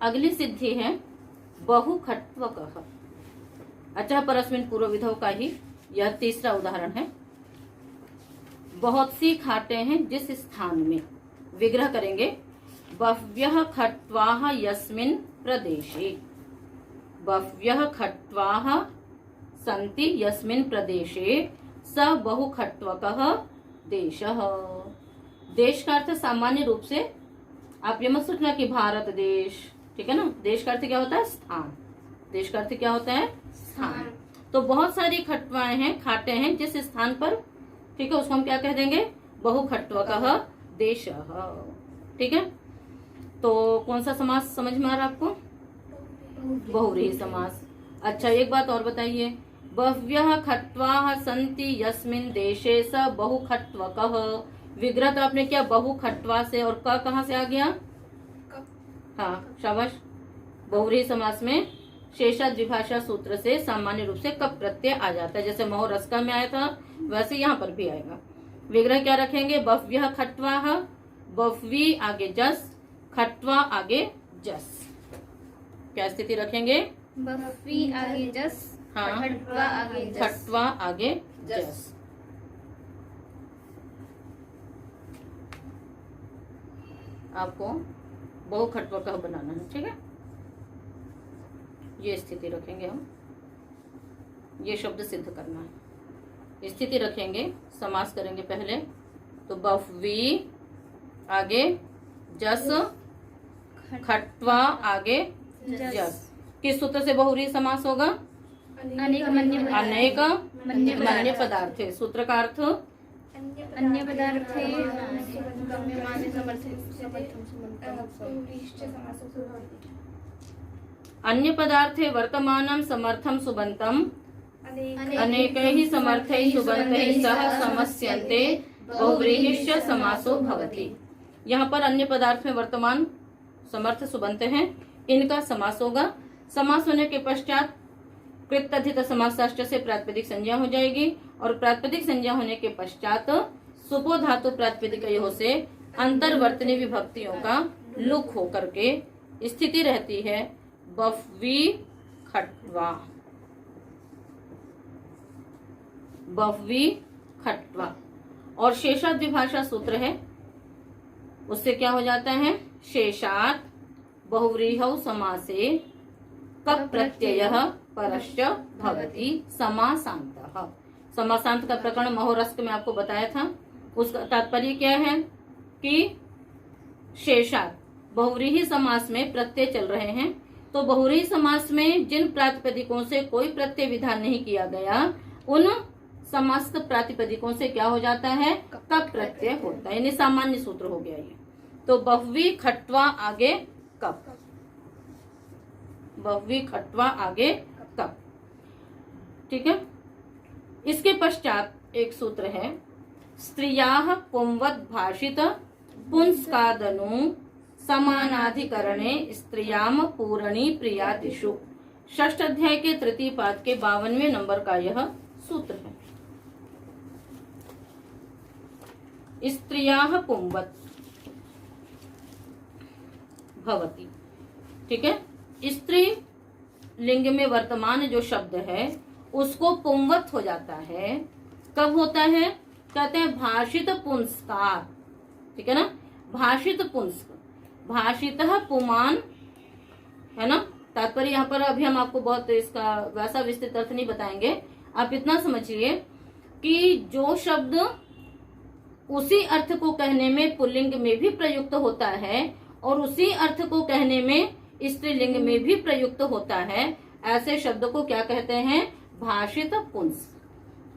अगली सिद्धि है बहुखट्वकः। अच्छा, परस्मिन पूर्व विधौ का ही यह तीसरा उदाहरण है। बहुत सी खाटें हैं जिस स्थान में, विग्रह करेंगे बह्व्यः खट्वाः यस्मिन् प्रदेशे। बह्व्यः खट्वाः सन्ति यस्मिन् प्रदेशे स बहुखट्वकः देशः। देश का अर्थ सामान्य रूप से आप ये मत सोचना कि भारत देश, ठीक है ना। देश का अर्थ क्या होता है? स्थान। देश का अर्थ क्या होता है? स्थान। तो बहुत सारी खटवाएं हैं, खाटे हैं जिस स्थान पर, ठीक है, उसको हम क्या कह देंगे? बहुखट्वकः देशः। ठीक है, तो कौन सा समास समझ में आ रहा आपको? बहुव्रीहि समास। अच्छा, एक बात और बताइए, बह्व्यः खट्वाः सन्ति यस्मिन् देशे स बहुखट्वकः। विग्रह तो आपने किया बहुखट्वा से, और क कहाँ से आ गया? हाँ, शाबाश। बहुव्रीहि समास में शेषा द्विभाषा सूत्र से सामान्य रूप से कप प्रत्यय आ जाता है। जैसे महो रस्का में आया था वैसे यहाँ पर भी आएगा। विग्रह क्या रखेंगे? बह्व्यः खट्वाः, बह्वी आगे जस, खट्वा आगे जस। क्या स्थिति रखेंगे? बह्वी आगे जस, हाँ, खट्वा आगे जस। खट्वा आगे जस। आपको बहुखट्वकः बनाना है, ठीक है। ये स्थिति रखेंगे हम, ये शब्द सिद्ध करना है। स्थिति रखेंगे, समास करेंगे पहले तो बह्वी आगे जस, खट्वा आगे जस। किस सूत्र से बहुव्रीहि समास होगा? अनेक मन्य पदार्थ। सूत्र का अर्थ अन्य पदार्थे अन्य पदार्थे वर्तमानं समर्थं सुबन्तं अनेकैः समर्थैः सुबन्तैः सह समस्यन्ते बहुव्रीहिश्च समासो भवति। यहाँ पर अन्य पदार्थ में वर्तमान समर्थ सुबंत हैं, इनका समास होगा। समास होने के पश्चात कृतधित समासाष्ट से प्रातिपदिक संज्ञा हो जाएगी, और प्रातिपदिक संज्ञा होने के पश्चात सुपो धातु प्रातिपदिकयोः से अंतर्वर्तनी विभक्तियों का लुक होकर के स्थिति रहती है बह्वी खट्वा। बह्वी खट्वा। और शेषात् द्विभाषा सूत्र है, उससे क्या हो जाता है? शेषात् बहुव्रीहौ समासे कप प्रत्ययः परश्च भवति समासान्तः। समासांत का प्रकरण महोरस्क में आपको बताया था। उसका तात्पर्य क्या है कि शेषात् बहुव्रीहि समास में प्रत्यय चल रहे हैं, तो बहुव्रीहि समास में जिन प्रातिपदिकों से कोई प्रत्यय विधान नहीं किया गया, उन समस्त प्रातिपदिकों से क्या हो जाता है? कप प्रत्यय होता है, यानी सामान्य सूत्र हो गया ये। तो बह्वी खट्वा आगे कप, बह्वी खट्वा आगे कप, ठीक है। इसके पश्चात एक सूत्र है स्त्रियाः पुंवद् भाषित पुंस्कादनु समानाधिकरणे स्त्रियाम पूरणी प्रियादिषु। षष्ठ अध्याय के तृतीय पाद के 52वें नंबर का यह सूत्र है। स्त्रियाः पुंवत् भवति, ठीक है। स्त्री लिंग में वर्तमान जो शब्द है उसको पुंवत हो जाता है। कब होता है? कहते हैं भाषित पुंस्कार, ठीक है ना। भाषित पुंस्क, भाषितः पुमान, है ना। तात्पर्य यहाँ पर अभी हम आपको बहुत इसका वैसा विस्तृत अर्थ नहीं बताएंगे। आप इतना समझिए कि जो शब्द उसी अर्थ को कहने में पुल्लिंग में भी प्रयुक्त होता है और उसी अर्थ को कहने में स्त्रीलिंग में भी प्रयुक्त होता है, ऐसे शब्द को क्या कहते हैं? भाषित पुंस्क,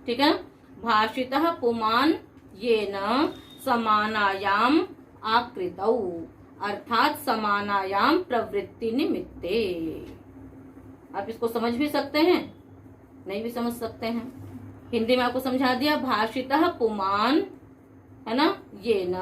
ठीक है। भाषितः पुमान येन समानायाम आकृतौ, अर्थात समानायाम प्रवृत्ति निमित्ते। आप इसको समझ भी सकते हैं, नहीं भी समझ सकते हैं। हिंदी में आपको समझा दिया, भाषितः पुमान, है ना, येन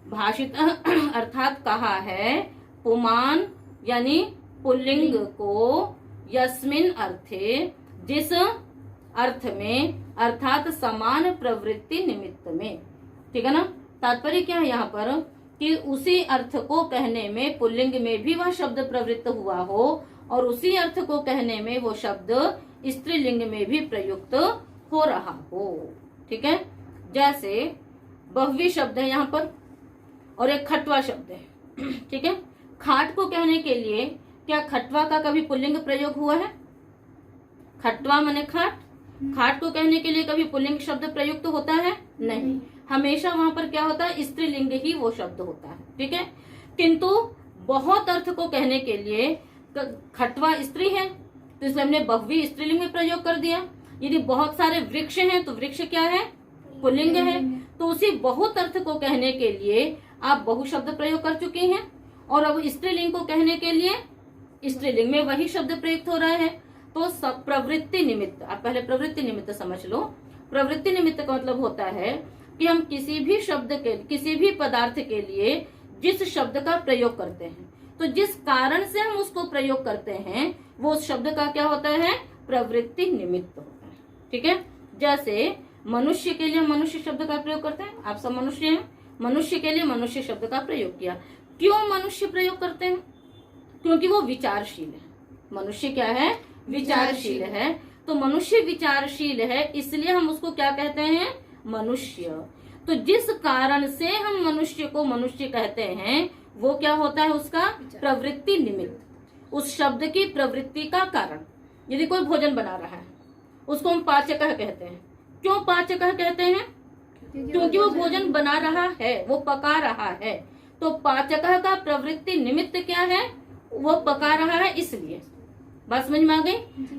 भाषितः अर्थात कहा है, पुमान यानी पुल्लिंग को, यस्मिन अर्थे जिस अर्थ में, अर्थात समान प्रवृत्ति निमित्त में, ठीक है ना। तात्पर्य क्या है यहाँ पर कि उसी अर्थ को कहने में पुल्लिंग में भी वह शब्द प्रवृत्त हुआ हो और उसी अर्थ को कहने में वो शब्द स्त्रीलिंग में भी प्रयुक्त हो रहा हो। ठीक है, जैसे बहुवी शब्द है यहाँ पर और एक खटवा शब्द है। ठीक है, खाट को कहने के लिए क्या खटवा का कभी पुल्लिंग प्रयोग हुआ है? खटवा माने खाट, खाट को कहने के लिए कभी पुल्लिंग शब्द प्रयुक्त होता है? नहीं, हमेशा वहां पर क्या होता है? स्त्रीलिंग ही वो शब्द होता है। ठीक है, किंतु बहुत अर्थ को कहने के लिए खटवा स्त्री है तो इसलिए हमने बहुवी स्त्रीलिंग में प्रयोग कर दिया। यदि बहुत सारे वृक्ष हैं तो वृक्ष क्या है? पुल्लिंग है। तो उसी बहुत अर्थ को कहने के लिए आप बहु शब्द प्रयोग कर चुके हैं और अब स्त्रीलिंग को कहने के लिए स्त्रीलिंग में वही शब्द प्रयुक्त हो रहा है। तो सब प्रवृत्ति निमित्त, आप पहले प्रवृत्ति निमित्त समझ लो। प्रवृत्ति निमित्त का मतलब होता है कि हम किसी भी शब्द के, किसी भी पदार्थ के लिए जिस शब्द का प्रयोग करते हैं, तो जिस कारण से हम उसको प्रयोग करते हैं वो उस शब्द का क्या होता है? प्रवृत्ति निमित्त होता है। ठीक है, जैसे मनुष्य के लिए मनुष्य शब्द का प्रयोग करते हैं, आप सब मनुष्य हैं, मनुष्य के लिए मनुष्य शब्द का प्रयोग किया। क्यों मनुष्य प्रयोग करते हैं? क्योंकि वो विचारशील है। मनुष्य क्या है? विचारशील है। तो मनुष्य विचारशील है इसलिए हम उसको क्या कहते हैं? मनुष्य। तो जिस कारण से हम मनुष्य को मनुष्य कहते हैं वो क्या होता है? उसका प्रवृत्ति निमित्त, उस शब्द की प्रवृत्ति का कारण। यदि कोई भोजन बना रहा है उसको हम पाचकः कहते हैं। क्यों पाचकः कहते हैं? क्योंकि वो भोजन बना रहा है, वो पका रहा है। तो पाचकः का प्रवृत्ति निमित्त क्या है? वो पका रहा है, इसलिए। बात समझ में आ गई?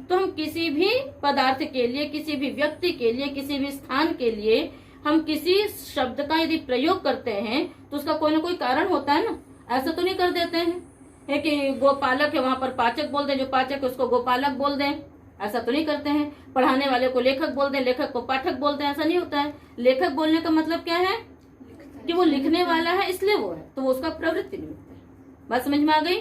तो हम किसी भी पदार्थ के लिए, किसी भी व्यक्ति के लिए, किसी भी स्थान के लिए हम किसी शब्द का यदि प्रयोग करते हैं तो उसका कोई ना कोई कारण होता है ना। ऐसा तो नहीं कर देते हैं है कि गोपालक है वहां पर पाचक बोल दें, जो पाचक है उसको गोपालक बोल दें, ऐसा तो नहीं करते हैं। पढ़ाने वाले को लेखक बोल दें, लेखक को पाठक बोल दें, ऐसा नहीं होता है। लेखक बोलने का मतलब क्या है? कि वो लिखने वाला है इसलिए वो है, तो वो उसका प्रवृत्ति निमित्त है। बात समझ में आ गई?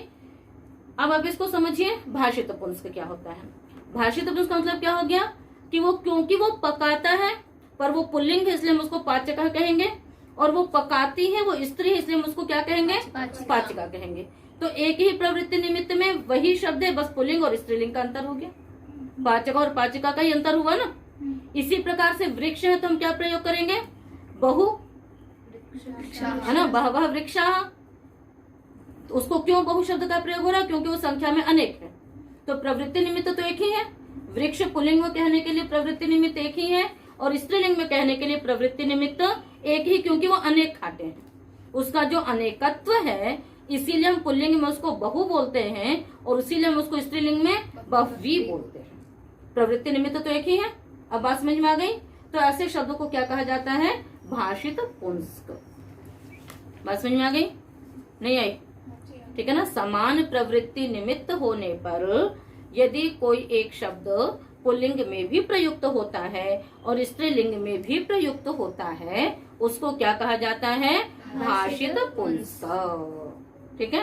अब आप इसको समझिए, भाषित पुंस्क क्या होता है। भाषित पुंस्क का मतलब क्या हो गया कि वो क्योंकि वो पकाता है, पर वो पुल्लिंग है इसलिए हम उसको पाचकः कहेंगे, और वो पकाती है वो स्त्री है इसलिए हम उसको क्या कहेंगे? पाचिका कहेंगे। तो एक ही प्रवृत्ति निमित्त में वही शब्द है, बस पुल्लिंग और स्त्रीलिंग का अंतर हो गया। पाचक और पाचिका का ही अंतर हुआ ना। इसी प्रकार से वृक्ष है तो हम क्या प्रयोग करेंगे? बहु, है ना, बहवः वृक्षाः। उसको क्यों बहु शब्द का प्रयोग हो रहा है? क्योंकि वो संख्या में अनेक है। तो प्रवृत्ति निमित्त तो एक ही है। वृक्ष पुल्लिंग में कहने के लिए प्रवृत्ति निमित्त एक ही है और स्त्रीलिंग में कहने के लिए प्रवृत्ति निमित्त एक ही, क्योंकि वो अनेक खाते हैं। उसका जो अनेकत्व है इसीलिए हम पुल्लिंग में उसको बहु बोलते हैं और इसीलिए हम उसको स्त्रीलिंग में बहुवी बोलते हैं। प्रवृत्ति निमित्त तो एक ही है। अब बात समझ में आ गई? तो ऐसे शब्दों को क्या कहा जाता है? भाषित पुंस्क। बात समझ में आ गई? नहीं आई? ठीक है ना। समान प्रवृत्ति निमित्त होने पर यदि कोई एक शब्द पुल्लिंग में भी प्रयुक्त होता है और स्त्रीलिंग में भी प्रयुक्त होता है उसको क्या कहा जाता है? भाषित पुंस्क। ठीक है।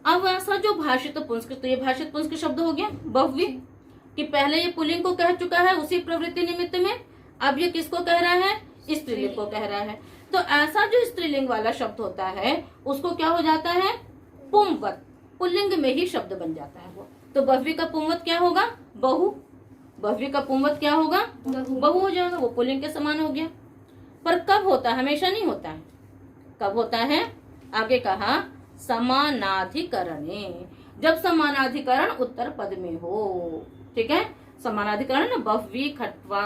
अब ऐसा जो भाषित पुंस्क, तो ये भाषित पुंस्क शब्द हो गया बहुवी, कि पहले ये पुल्लिंग को कह चुका है उसी प्रवृत्ति निमित्त में, अब ये किसको कह रहा है? स्त्रीलिंग को कह रहा है। तो ऐसा जो स्त्रीलिंग वाला शब्द होता है उसको क्या हो जाता है? पुंवत, पुल्लिंग में ही शब्द बन जाता है वो। तो बहुवी का पुंवत क्या होगा? बहु। बहुवी का पुंवत क्या होगा? बहु हो जाएगा, वो पुल्लिंग के समान हो गया। पर कब होता है? हमेशा नहीं होता है। कब होता है? आगे कहा समानाधिकरणे, जब समानाधिकरण उत्तर पद में हो। ठीक है, समानाधिकरण ना, बहुवी खट्वा,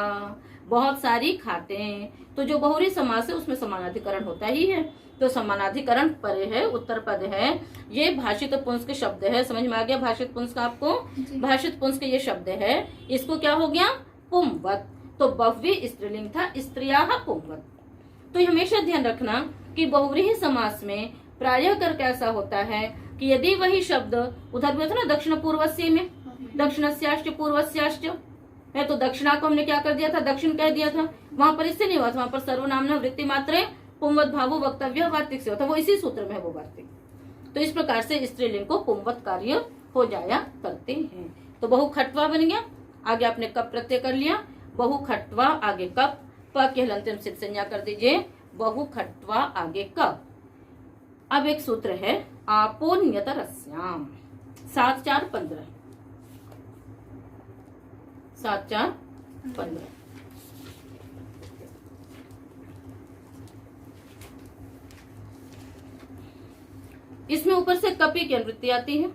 बहुत सारी खाते, तो जो बहुरी समास है उसमें समानाधिकरण होता ही है। तो समानाधिकरण परे है, उत्तर पद है, ये भाषित पुंस्क शब्द है। समझ में आ गया भाषित पुंस्क आपको? भाषित पुंस्क ये शब्द है, इसको क्या हो गया? पुंवत। तो बहुवी स्त्रीलिंग था, स्त्रियाः पुंवत। तो हमेशा ध्यान रखना कि बहुव्रीहि समास में प्रायः कर कैसा होता है कि यदि वही शब्द उधर भी था ना, दक्षिण पूर्वस्य में, दक्षिणस्याश्च पूर्वस्याश्च है, तो दक्षिणा को हमने क्या कर दिया था? दक्षिण कह दिया था। वहां पर इससे नहीं हुआ था, वहां पर सर्वनामना वृत्ति मात्रे पुंवत भावो वक्तव्य वार्तिक से होता, वो इसी सूत्र में है वो वार्तिक। तो इस प्रकार से स्त्रीलिंग को पुंवत कार्य हो जाया करते हैं। तो बहु खट्वा बन गया, आगे आपने कप प्रत्यय कर लिया, बहु खट्वा आगे कप, प के हलंत सिद्ध संज्ञा कर दीजिए, बहु खट्वा आगे कप। अब एक सूत्र है आपोन्यतरस्याम। 7 4 15। 7 4 15। इसमें ऊपर से कपी की अनुवृत्ति आती है,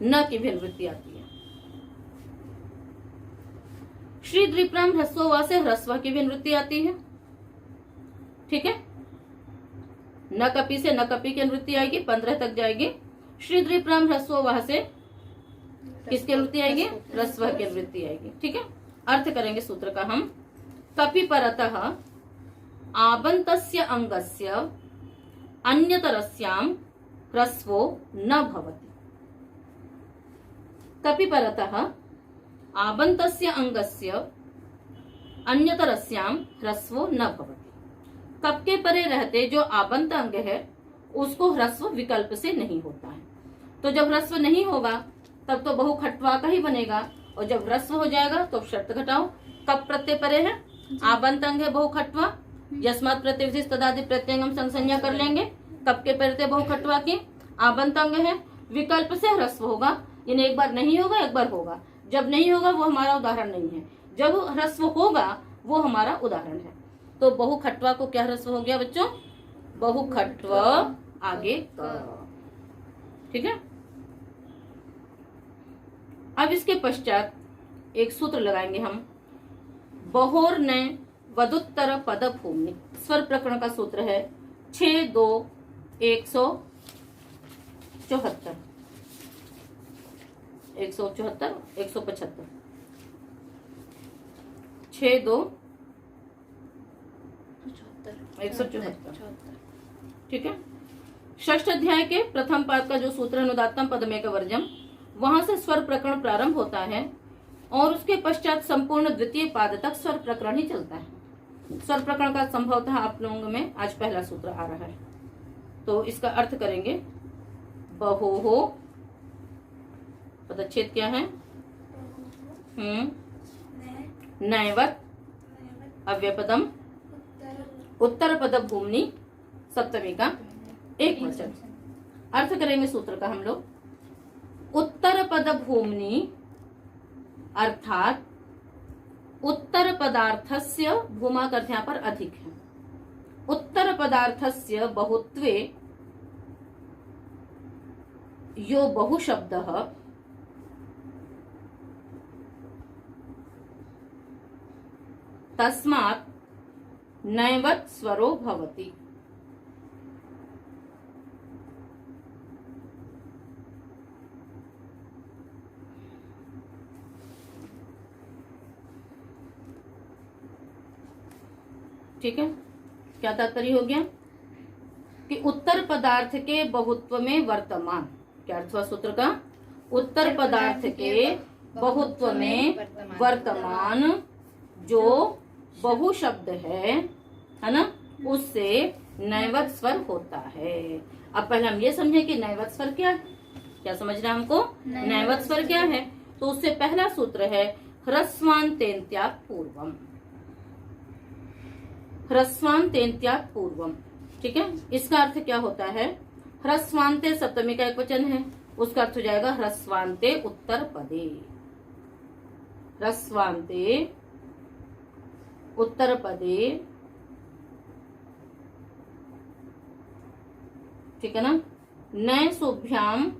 न की भी अनुवृत्ति आती है। श्री द्विप्राम ह्रस्व से ह्रस्व की भी अनुवृत्ति आती है। ठीक है, न कपी से न कपी की अनुवृत्ति आएगी, 15 तक जाएगी। श्री द्विप्राम ह्रस्व से किसकी अनुवृत्ति आएगी? ह्रस्व की अनुवृत्ति आएगी। ठीक है, अर्थ करेंगे सूत्र का हम। कपि परतः आबन्तस्य अंगस्य अन्यतरस्याम ह्रस्वो न भवति। कपि परतः आबन्तस्य अंगस्य अन्यतरस्याम ह्रस्वो न भवति। कप के परे रहते जो आबंत अंग है उसको ह्रस्व विकल्प से नहीं होता है। तो जब ह्रस्व नहीं होगा तब तो बहु खट्वा का ही बनेगा, और जब ह्रस्व हो जाएगा तो शर्त घटाओ। कप प्रत्यय परे है, आबंत अंग है बहु खट्वा, यस्मात् प्रत्यय तदादि प्रत्यंगम संज्ञा कर लेंगे। कप के परे बहु खट्वा की, आबंत अंग है, विकल्प से ह्रस्व होगा, यानी एक बार नहीं होगा एक बार होगा। जब नहीं होगा वो हमारा उदाहरण नहीं है, जब ह्रस्व होगा वो हमारा उदाहरण है। तो बहु खट्वा को क्या ह्रस्व हो गया बच्चों? बहु खट्व आगे क। ठीक है, अब इसके पश्चात एक सूत्र लगाएंगे हम। बहोर ने वदुत्तर पद भूमि, स्वर प्रकरण का सूत्र है 6 2 174 174 175 6 2 174। ठीक है, षष्ठ अध्याय के प्रथम पाद का जो सूत्र अनुदात्तम पदमेक वर्जम, वहां से स्वर प्रकरण प्रारंभ होता है और उसके पश्चात संपूर्ण द्वितीय पाद तक स्वर प्रकरण ही चलता है। स्वर प्रकरण का संभवतः आप लोगों में आज पहला सूत्र आ रहा है। तो इसका अर्थ करेंगे। बहोः पदच्छेद क्या है? नैवत अव्यपदम उत्तर पद भूमि सप्तमी का एक वचन। अर्थ करेंगे सूत्र का हम लोग। उत्तर पद भूमि अर्थात उत्तर पदार्थस्य, भूमा का अर्थ यहाँ पर अधिक है, उत्तर पदार्थस्य बहुत्वे यो बहुशब्दः तस्मात् नैवत् स्वरो भवति। ठीक है, क्या तात्पर्य हो गया कि उत्तर पदार्थ के बहुत्व में वर्तमान, क्या अर्थ हुआ सूत्र का? उत्तर पदार्थ के बहुत्व में वर्तमान जो बहु शब्द है ना, उससे नैवत स्वर होता है। अब पहले हम ये समझे कि नैवत स्वर क्या है, क्या समझना हमको? नैवत स्वर क्या है? तो उससे पहला सूत्र है ह्रस्वान्तेन्त्यात् पूर्वम। ह्रस्वान्तेन्त्यात् पूर्वम, ठीक है, इसका अर्थ क्या होता है? ह्रस्वान्ते सप्तमी का एक वचन है, उसका अर्थ हो जाएगा ह्रस्वान्ते उत्तर पदे। ह्रस्वान्ते उत्तर पदे, ठीक है ना। नैसुभ्याम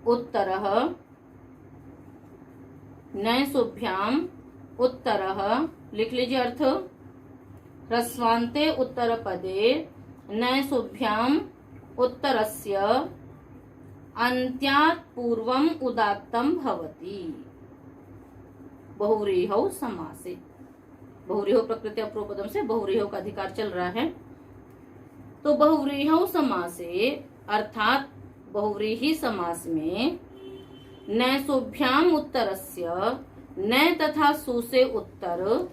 उत्तरः, नैसुभ्याम उत्तरः, लिख लीजिए अर्थ। ह्रस्वान्ते उत्तर पदे नैसुभ्याम उत्तरस्य अन्त्यात् पूर्वम उदात्तम भवति बहुव्रीहौ समासे। बहुव्रीहौ प्रकृति अप्रोपदम से बहुव्रीहौ का अधिकार चल रहा है। तो बहुव्रीहौ समासे अर्थात बहुव्रीहि समास में नैसुभ्याम उत्तरस्य, न तथा सु से उत्तर,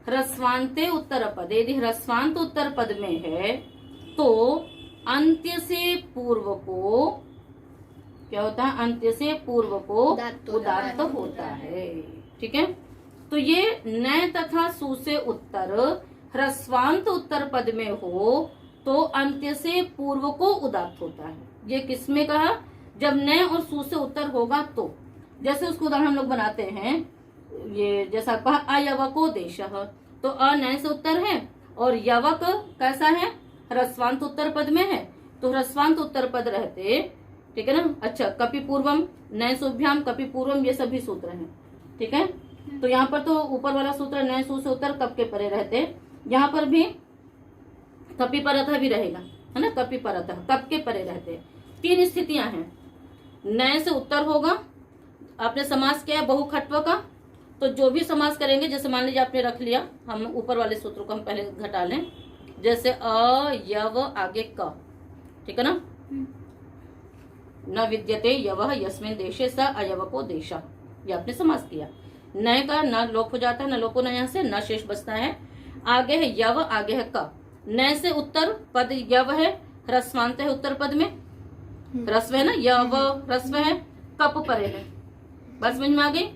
ह्रस्वान्ते उत्तर पदे, यदि ह्रस्वान्त उत्तर पद में है तो अंत्य से पूर्व को क्या होता है? अंत्य से पूर्व को उदात्त होता है। ठीक है, तो ये न तथा सु से उत्तर ह्रस्वान्त उत्तर पद में हो तो अंत्य से पूर्व को उदात्त होता है। ये किसमें कहा? जब न और सु से उत्तर होगा तो। जैसे उसको उदाहरण हम लोग बनाते हैं, ये जैसा कहा अयवको देशः, तो अ न से उत्तर है और यवक कैसा है? ह्रस्वांत उत्तर पद में है, तो ह्रस्वांत उत्तर पद रहते, ठीक है ना। अच्छा, कपि पूर्वम न सुभ्याम कपि पूर्वम, ये सभी सूत्र हैं, ठीक है। तो यहाँ पर तो ऊपर वाला सूत्र न सु से उत्तर कप के परे रहते, यहाँ पर भी कपि परतः भी रहेगा, है ना। कपि परतः कप के परे रहते। 3 स्थितियां हैं। न से उत्तर होगा, आपने समास किया है बहुखट्व का, तो जो भी समास करेंगे, जैसे मान लीजिए आपने रख लिया, हम ऊपर वाले सूत्र को हम पहले घटा लें, जैसे अ यव आगे क, ठीक है ना। न विद्यते यवः यस्मिन् देशे स अयवको देशः, ये आपने समास किया। न का न लोप हो जाता है, न लोपो न, यहाँ से न शेष बचता है। आगे है यव, आगे है क। न से उत्तर पद यव है, ह्रस्वांत है उत्तर पद में, ह्रस्व है ना, यव ह्रस्व है, कप परे है। बस समझ में आ गई।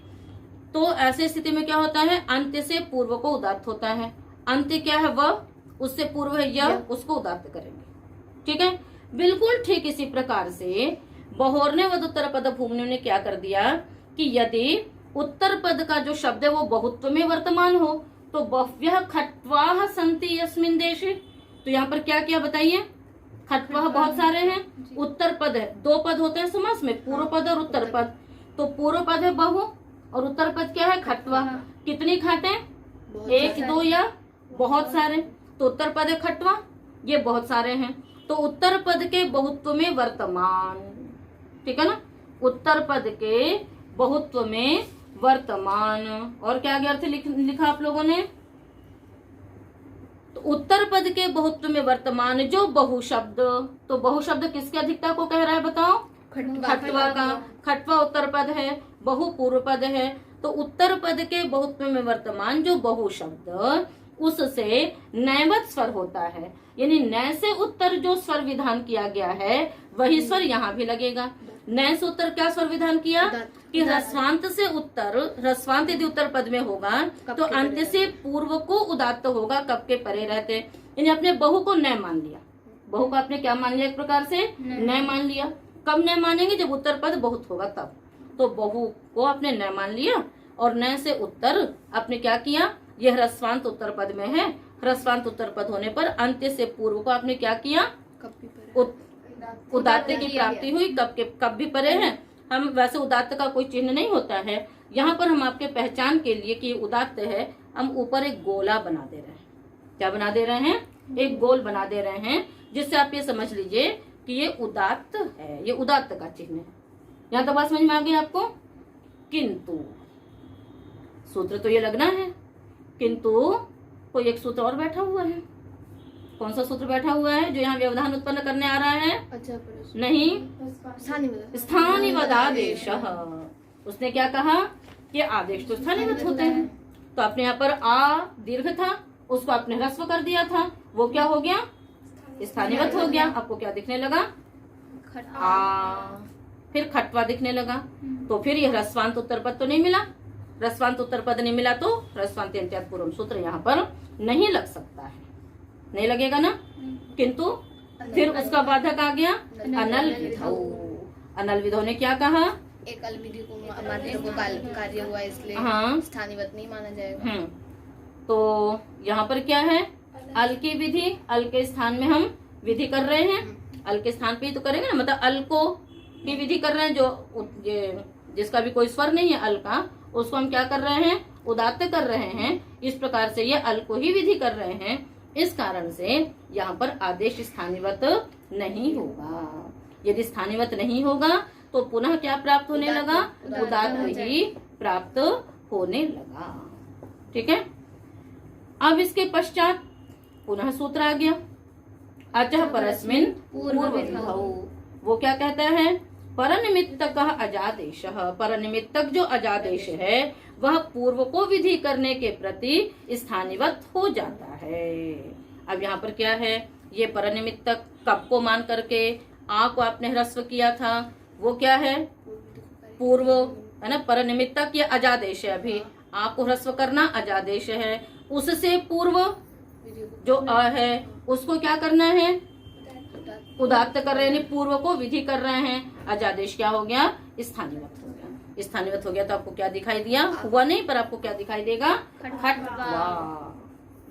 तो ऐसे स्थिति में क्या होता है? अंत्य से पूर्व को उदात्त होता है। अंत्य क्या है? वह, उससे पूर्व है य, उसको उदात्त करेंगे, ठीक है। बिल्कुल ठीक इसी प्रकार से बहोरने वद उत्तर पद भूमि ने क्या कर दिया कि यदि उत्तर पद का जो शब्द है वो बहुत्व में वर्तमान हो तो बह्व्यः खट्वाः सन्ति यस्मिन् देशे, तो यहाँ पर क्या किया बताइए? खट्वाः बहुत सारे हैं, उत्तर पद है, 2 पद होते हैं समास में, पूर्व पद और उत्तर पद। तो पूर्व पद है बहु और उत्तर पद क्या है? खट्वा। कितनी खाटे? 1 2 या बहुत सारे, तो उत्तर पद है खट्वा, ये बहुत सारे हैं, तो उत्तर पद के बहुत्व में वर्तमान, ठीक है ना। उत्तर पद के बहुत्व में वर्तमान। और क्या आगे अर्थ लिखा आप लोगों ने? तो उत्तर पद के बहुत्व में वर्तमान जो बहु शब्द, तो बहु शब्द किसकी अधिकता को कह रहा है बताओ? खट्वा का। खट्वा उत्तर पद है, बहु पूर्व पद है, तो उत्तर पद के बहुत्व में वर्तमान जो बहु शब्द, उससे नैवत स्वर होता है, यानी न से उत्तर जो स्वर विधान किया गया है वही स्वर यहाँ भी लगेगा। न से उत्तर क्या स्वर विधान किया कि ह्रस्वांत से उत्तर, ह्रस्वांत यदि उत्तर पद में होगा तो अंत्य से पूर्व को उदात्त होगा, कब के परे रहते, यानी आपने बहु को न मान लिया। बहु को आपने क्या मान लिया? एक प्रकार से न मान लिया। कब न मानेंगे? जब उत्तर पद बहुत होगा तब। तो बहु को आपने न मान लिया और न से उत्तर आपने क्या किया? यह ह्रस्वांत उत्तर पद में है, ह्रस्वांत उत्तर पद होने पर अंत्य से पूर्व को आपने क्या किया? उदात्त की प्राप्ति हुई। कब भी परे हैं, हम वैसे उदात्त का कोई चिन्ह नहीं होता है, यहाँ पर हम आपके पहचान के लिए कि उदात्त है, हम ऊपर एक गोला बना दे रहे हैं। क्या बना दे रहे हैं? एक गोल बना दे रहे हैं, जिससे आप ये समझ लीजिए कि ये उदात्त है, ये उदात्त का चिन्ह है। यहाँ तक बात समझ में आ गई आपको? किंतु सूत्र तो ये लगना है, किंतु कोई एक सूत्र और बैठा हुआ है। कौन सा सूत्र बैठा हुआ है जो यहाँ व्यवधान उत्पन्न करने आ रहा है? नहीं, स्थानिवदादेश। उसने क्या कहा कि आदेश तो स्थानिवत होते हैं, तो आपने यहाँ पर आ दीर्घ था, उसको आपने ह्रस्व कर दिया था, वो क्या हो गया? स्थानिवत हो गया। आपको क्या दिखने लगा? आ, फिर खट्वा दिखने लगा। तो फिर ये ह्रस्वांत उत्तर पद तो नहीं मिला, ह्रस्वांत उत्तर पद नहीं मिला तो ह्रस्वांत अंत्यात् पूर्वम सूत्र यहाँ पर नहीं लग सकता है, नहीं लगेगा ना। किंतु फिर उसका बाधक आ गया अनल विधौ। अनल विधौ ने क्या कहा? एक अल विधि को मात्र को कार्य हुआ इसलिए स्थानिवत नहीं माना जाएगा। तो यहाँ पर क्या है? अल की विधि, अल के स्थान में हम विधि कर रहे हैं, अल के स्थान पे ही तो करेंगे ना, मतलब अल को की विधि कर रहे हैं, जो जिसका भी कोई स्वर नहीं है अल का, उसको हम क्या कर रहे हैं? उदात्त कर रहे हैं। इस प्रकार से ये अल को ही विधि कर रहे हैं, इस कारण से यहाँ पर आदेश स्थानिवत नहीं होगा। यदि स्थानिवत नहीं होगा तो पुनः क्या प्राप्त होने लगा? उदात्त ही प्राप्त होने लगा, ठीक है। अब इसके पश्चात पुनः सूत्र आ गया, अचः परस्मिन् पूर्वविधौ। वो क्या कहता है? परनिमित्तक अजादेशः। परनिमित्तक जो अजादेश है वह पूर्व को विधि करने के प्रति स्थानिवत हो जाता है। अब यहाँ पर क्या है? ये परनिमित्तक कब को मान करके आ को आपने ह्रस्व किया था, वो क्या है? पूर्व, है ना। परनिमित्तक ये अजादेश है, अभी आ को ह्रस्व करना अजादेश है, उससे पूर्व जो अ है उसको क्या करना है, उदात्त कर रहे हैं, यानी पूर्व को विधि कर रहे हैं। अजादेश क्या हो गया, स्थानीवत हो गया। स्थानीवत हो गया तो आपको क्या दिखाई दिया, हुआ नहीं, पर आपको क्या दिखाई देगा, खट्वा,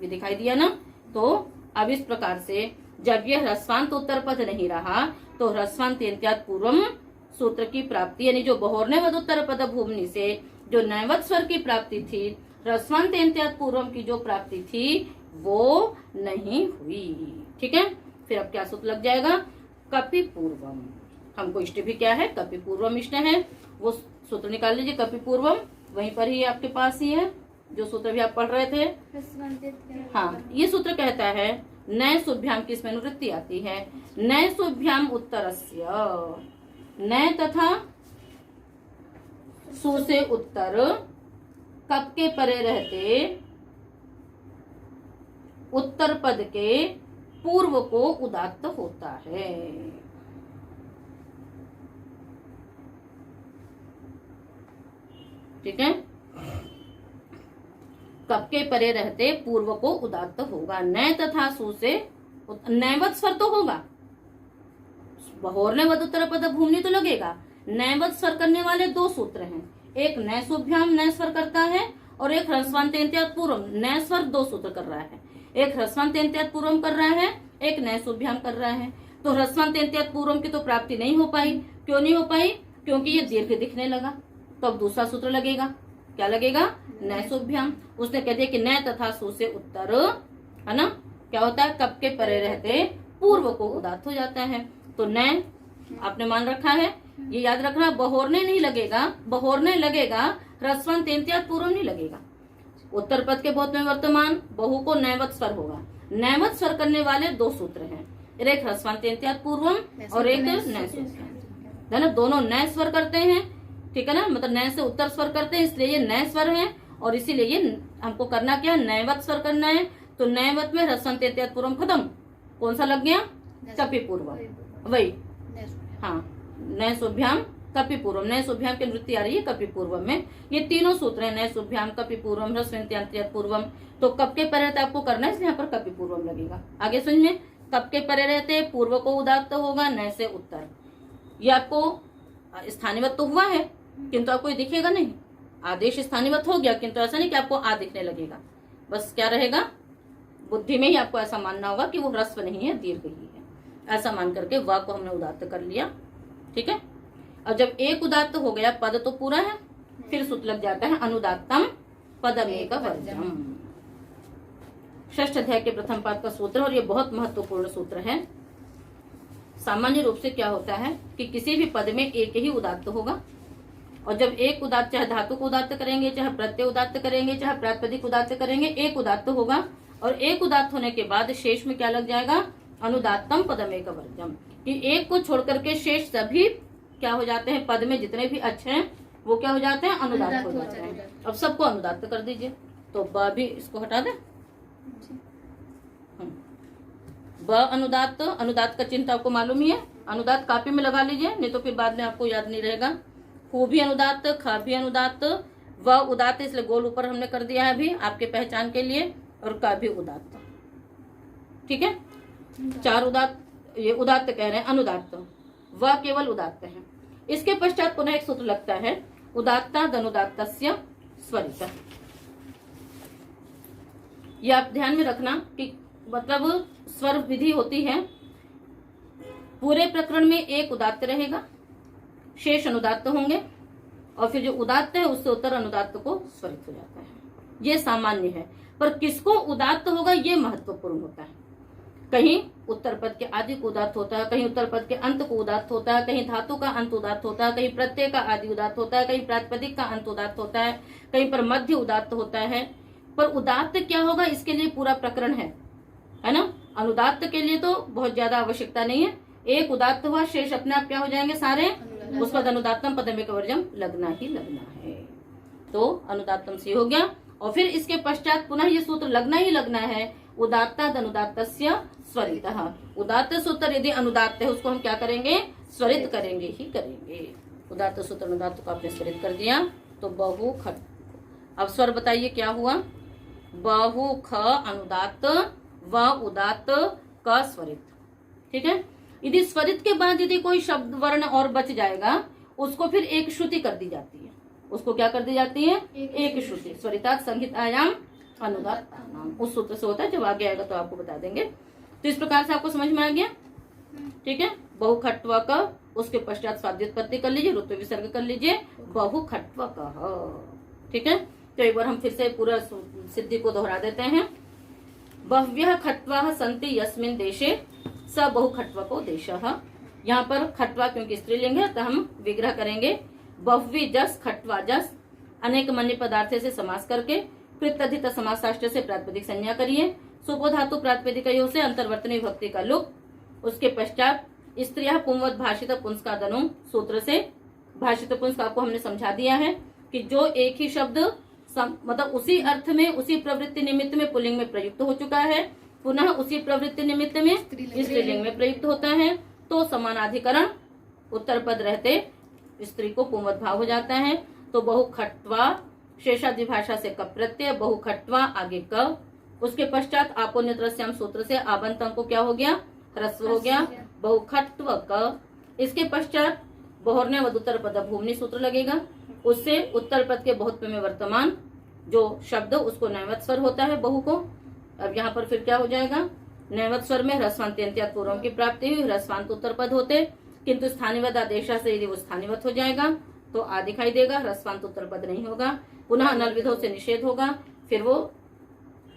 ये दिखाई दिया ना। तो अब इस प्रकार से जब यह ह्रस्वांत उत्तर पद नहीं रहा तो ह्रस्वांत इत्यादि पूर्वम सूत्र की प्राप्ति, यानी जो बहोरने वद उत्तर पद भूमि से जो नैवत स्वर की प्राप्ति थी, ह्रस्वांत इत्यादि पूर्वम की जो प्राप्ति थी वो नहीं हुई। ठीक है, फिर अब क्या सूत्र लग जाएगा, कपि पूर्वम। हमको इष्ट भी क्या है, कपि पूर्वम इष्ट है, वो सूत्र निकाल लीजिए। कपि पूर्वम वहीं पर ही आपके पास ही है, जो सूत्र भी आप पढ़ रहे थे। हाँ, ये सूत्र कहता है नय सुभ्याम की इसमें अनुवृत्ति आती है, नय सुभ्याम उत्तरस्य, नय तथा सु से उत्तर कप के परे रहते उत्तर पद के पूर्व को उदात्त होता है। ठीक है, कप के परे रहते पूर्व को उदात्त होगा। नय तथा सु से नैवत स्वर तो होगा, बहोरने वद उत्तर पद भूमि तो लगेगा। नैवत स्वर करने वाले दो सूत्र हैं, एक नय सुभ्याम नय स्वर करता है और एक ह्रस्वांत इत्यादि पूर्वम नय स्वर दो सूत्र कर रहा है। एक ह्रस्वांत इत्यादि पूर्वम कर रहा है, एक नय सुभ्याम कर रहा है। तो ह्रस्वांत इत्यादि पूर्वम की तो प्राप्ति नहीं हो पाई। क्यों नहीं हो पाई, क्योंकि ये दीर्घ दिखने लगा। तो अब दूसरा सूत्र लगेगा, क्या लगेगा, नय सुभ्याम। उसने कह दिया कि नय तथा सु से उत्तर, है ना, क्या होता है, कप के परे रहते पूर्व को उदात्त हो जाता है। तो नय आपने मान रखा है, ये याद रखना, बहोरने नहीं लगेगा, बहोरने लगेगा, ह्रस्वांत इत्यादि पूर्वम नहीं लगेगा। उत्तर पद के बहुत में वर्तमान बहु को नैवत स्वर होगा। नैवत स्वर करने वाले दो सूत्र हैं, एक ह्रस्वांत इत्यादि पूर्वम और एक नय सुभ्याम, है ना, दोनों नय स्वर करते हैं। ठीक है ना, मतलब नय से उत्तर स्वर करते हैं, इसलिए ये नय स्वर है और इसीलिए ये हमको करना क्या है, नैवत स्वर करना है। तो नैवत में ह्रस्वांत इत्यादि पूर्वम खत्म, कौन सा लग गया, कपि पूर्वम, वही, हाँ, नय सुभ्याम कपि पूर्वम। नय सुभ्याम की वृत्ति आ रही है कपि पूर्वम में। ये तीनों सूत्र है, नय सुभ्याम कपि पूर्वम ह्रस्वांत इत्यादि पूर्वम। तो कप के परे रहते आपको करना है, इसलिए यहाँ पर कपि पूर्वम लगेगा। आगे सुनिए, कप के परे रहते पूर्व को उदात्त होगा नय से उत्तर। ये आपको स्थानीवत तो हुआ है किंतु आपको ये दिखेगा नहीं, आदेश स्थानीवत हो गया किंतु ऐसा नहीं कि आपको आ दिखने लगेगा। बस क्या रहेगा, बुद्धि में ही आपको ऐसा मानना होगा कि वो ह्रस्व नहीं है, दीर्घ ही है। ऐसा मान करके वा को हमने उदात्त कर लिया। ठीक है, अब जब एक उदात्त हो गया, पद तो पूरा है, फिर सूत्र लग जाता है अनुदात्तम पदमेक वर्जम। षष्ठ अध्याय के प्रथम पाद का सूत्र, और ये बहुत महत्वपूर्ण सूत्र है। सामान्य रूप से क्या होता है कि किसी भी पद में एक ही उदात्त होगा, और जब एक उदात्त, चाहे धातु को उदात्त करेंगे, चाहे प्रत्यय उदात्त करेंगे, चाहे प्रातिपदिक उदात्त करेंगे, एक उदात्त होगा। और एक उदात्त होने के बाद शेष में क्या लग जाएगा, अनुदात्तम पदमेक वर्जम, कि एक को छोड़ करके शेष सभी क्या हो जाते हैं, पद में जितने भी अच्छे हैं वो क्या हो जाते हैं, अनुदात्त हो जाते हैं। अब सबको अनुदात्त कर दीजिए, तो ब भी इसको हटा दे, ब अनुदात्त, अनुदात्त का चिन्ह आपको मालूम ही है, अनुदात्त कापी में लगा लीजिए, नहीं तो फिर बाद में आपको याद नहीं रहेगा। हु भी अनुदात्त, ख भी अनुदात्त, व उदात्त, इसलिए गोल ऊपर हमने कर दिया है अभी आपके पहचान के लिए, और का भी उदात्त। ठीक है, चार उदात्त, ये उदात्त कह रहे हैं, अनुदात्त, व केवल उदात्त है। इसके पश्चात पुनः एक सूत्र लगता है, उदात्ताद् अनुदात्तस्य स्वरितः। ये आप ध्यान में रखना कि मतलब स्वर विधि होती है, पूरे प्रकरण में एक उदात्त रहेगा, शेष अनुदात्त होंगे, और फिर जो उदात्त है उससे उत्तर अनुदात्त को स्वरित हो जाता है। ये सामान्य है, पर किसको उदात्त होगा ये महत्वपूर्ण होता है। कहीं उत्तर पद के आदि को उदात्त होता है, कहीं उत्तर पद के अंत को उदात्त होता है, कहीं धातु का अंत उदात्त होता है, कहीं प्रत्यय का आदि उदात्त होता है, कहीं प्रातिपदिक का अंत उदात्त होता है, कहीं पर मध्य उदात्त होता है। पर उदात्त क्या होगा इसके लिए पूरा प्रकरण है ना। अनुदात्त के लिए तो बहुत ज्यादा आवश्यकता नहीं है, एक उदात्त हुआ, शेष अपने आप क्या हो जाएंगे सारे, उस पर अनुदात्तम पदमेक वर्जम लगना ही लगना है। तो अनुदात्तम सी हो गया, और फिर इसके पश्चात पुनः ये सूत्र लगना ही लगना है, उदात्ताद् अनुदात्तस्य स्वरितः। उदात्त सूत्र यदि अनुदात्त है उसको हम क्या करेंगे, स्वरित करेंगे ही करेंगे। उदात्त सूत्र अनुदात्त को आपने स्वरित कर दिया, तो बहु ख। अब स्वर बताइए क्या हुआ, बहु ख अनुदात्त व उदात्त क स्वरित। ठीक है। यदि स्वरित के बाद यदि कोई शब्द वर्ण और बच जाएगा उसको फिर एक श्रुति कर दी जाती है। उसको क्या कर दी जाती है? एक श्रुति। स्वरितात् संहितायाम अनुदात्तानाम, उस सूत्र से होता है। जब आगे आएगा तो आपको बता देंगे। तो इस प्रकार से आपको समझ में आ गया। ठीक है। बहुखट्व क, उसके पश्चात स्वाद्योत्पत्ति कर लीजिए, ऋत्व विसर्ग कर लीजिए, बहुखट्व क। ठीक है। तो एक बार हम फिर से पूरा सिद्धि को दोहरा देते हैं। बह्व्यः खट्वाः सन्ति यस्मिन् देशे स बहुखट्वको देशः। यहाँ पर खट्वा क्योंकि स्त्रीलिंग है तो हम विग्रह करेंगे। बह्वी जस खट्वा जस, अनेक मन्य पदार्थ से समास करके कृतधित समासाष्ट से प्रातिपदिक संज्ञा करिए। सुपो धातु प्रातिपदिकयोः से अंतर्वर्तनी विभक्ति का लुक। उसके पश्चात स्त्रियः पुंवत भाषित पुंस्कादनु सूत्र से भाषित पुंस्क आपको हमने समझा दिया है कि जो एक ही शब्द मतलब उसी अर्थ में उसी प्रवृत्ति निमित्त में पुल्लिंग में प्रयुक्त हो चुका है, पुनः उसी प्रवृत्ति निमित्त में स्त्रीलिंग में प्रयुक्त होता है, तो समानाधिकरण उत्तर पद रहते स्त्री को पुंवत भाव हो जाता है। तो बहुखट्वा शेषादिभाषा से क प्रत्यय, बहुखट्वा आगे क, उसके पश्चात आपोन्यत्रस्याम सूत्र से आबंत को क्या हो गया? ह्रस्व हो गया, बहुखट्व क। इसके पश्चात बहुर्ण्य वदुत्तर पद भूमि सूत्र लगेगा। उससे उत्तर पद के बहुत्व में वर्तमान जो शब्द उसको नैवत स्वर होता है बहु को। अब यहाँ पर फिर क्या हो जाएगा? नैवत स्वर में ह्रस्वांत यंत्यात् पूर्वम की प्राप्ति हुई, ह्रस्वांत उत्तर पद होते, किंतु स्थानिवत आदेशा से यदि वो स्थानिवत हो जाएगा तो आ दिखाई देगा, ह्रस्वांत उत्तर पद नहीं होगा। पुनः अनल विधौ से निषेध होगा, फिर वो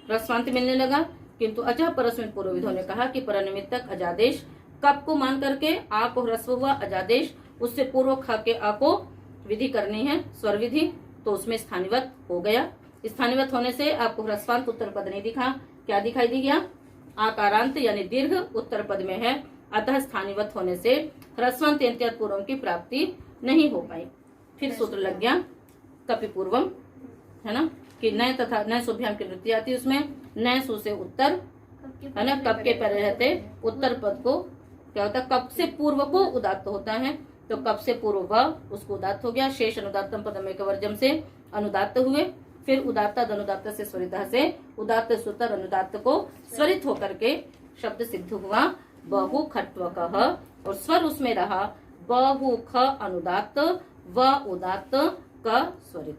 ह्रस्वांत मिलने लगा। किंतु अचः परस्मिन पूर्व विधौ ने कहा कि परनिमित्तक अजादेश कप को मान करके आ को ह्रस्व हुआ, अजादेश उससे पूर्व ख के आ को विधि करनी है, स्वर विधि, तो उसमें स्थानिवत हो गया। स्थानिवत होने से आपको ह्रस्वांत उत्तर पद नहीं दिखा, क्या दिखाई दी गया? आकारांत यानी दीर्घ उत्तर पद में है, अतः स्थानिवत होने से ह्रस्वांत यंत्यात् पूर्वम की प्राप्ति नहीं हो पाई। फिर सूत्र लग गया कपि पूर्वम, है ना, कि नए तथा नए सुभ्याम की वृत्ति आती है उसमें। नए सु से उत्तर, है ना, कप के पहले रहते उत्तर पद को क्या होता है? कप से पूर्व को उदात्त होता है, तो कप से पूर्व व उसको उदात्त हो गया। शेष अनुदात्तम पदम एक वर्जम से अनुदात्त हुए, फिर उदात्त अनुदात्त से स्वरिता से उदात्त सुतर अनुदात्त को स्वरित होकर के शब्द सिद्ध हुआ बहुखट्वकः, और स्वर उसमें रहा बहुख अनुदात्त व उदात्त क स्वरित।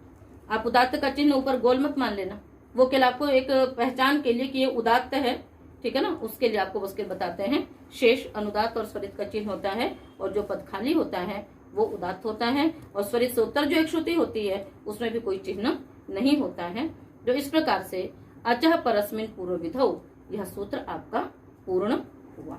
आप उदात्त का चिन्ह ऊपर गोल मत मान लेना, वो केवल आपको एक पहचान के लिए कि ये उदात्त है, ठीक है ना, उसके लिए आपको उसके बताते हैं। शेष अनुदात्त और स्वरित का चिन्ह होता है, और जो पद खाली होता है वो उदात्त होता है, और स्वरित से उत्तर जो एक श्रुति होती है उसमें भी कोई चिन्ह नहीं होता है। जो इस प्रकार से अचः परस्मिन पूर्व विधौ यह सूत्र आपका पूर्ण हुआ।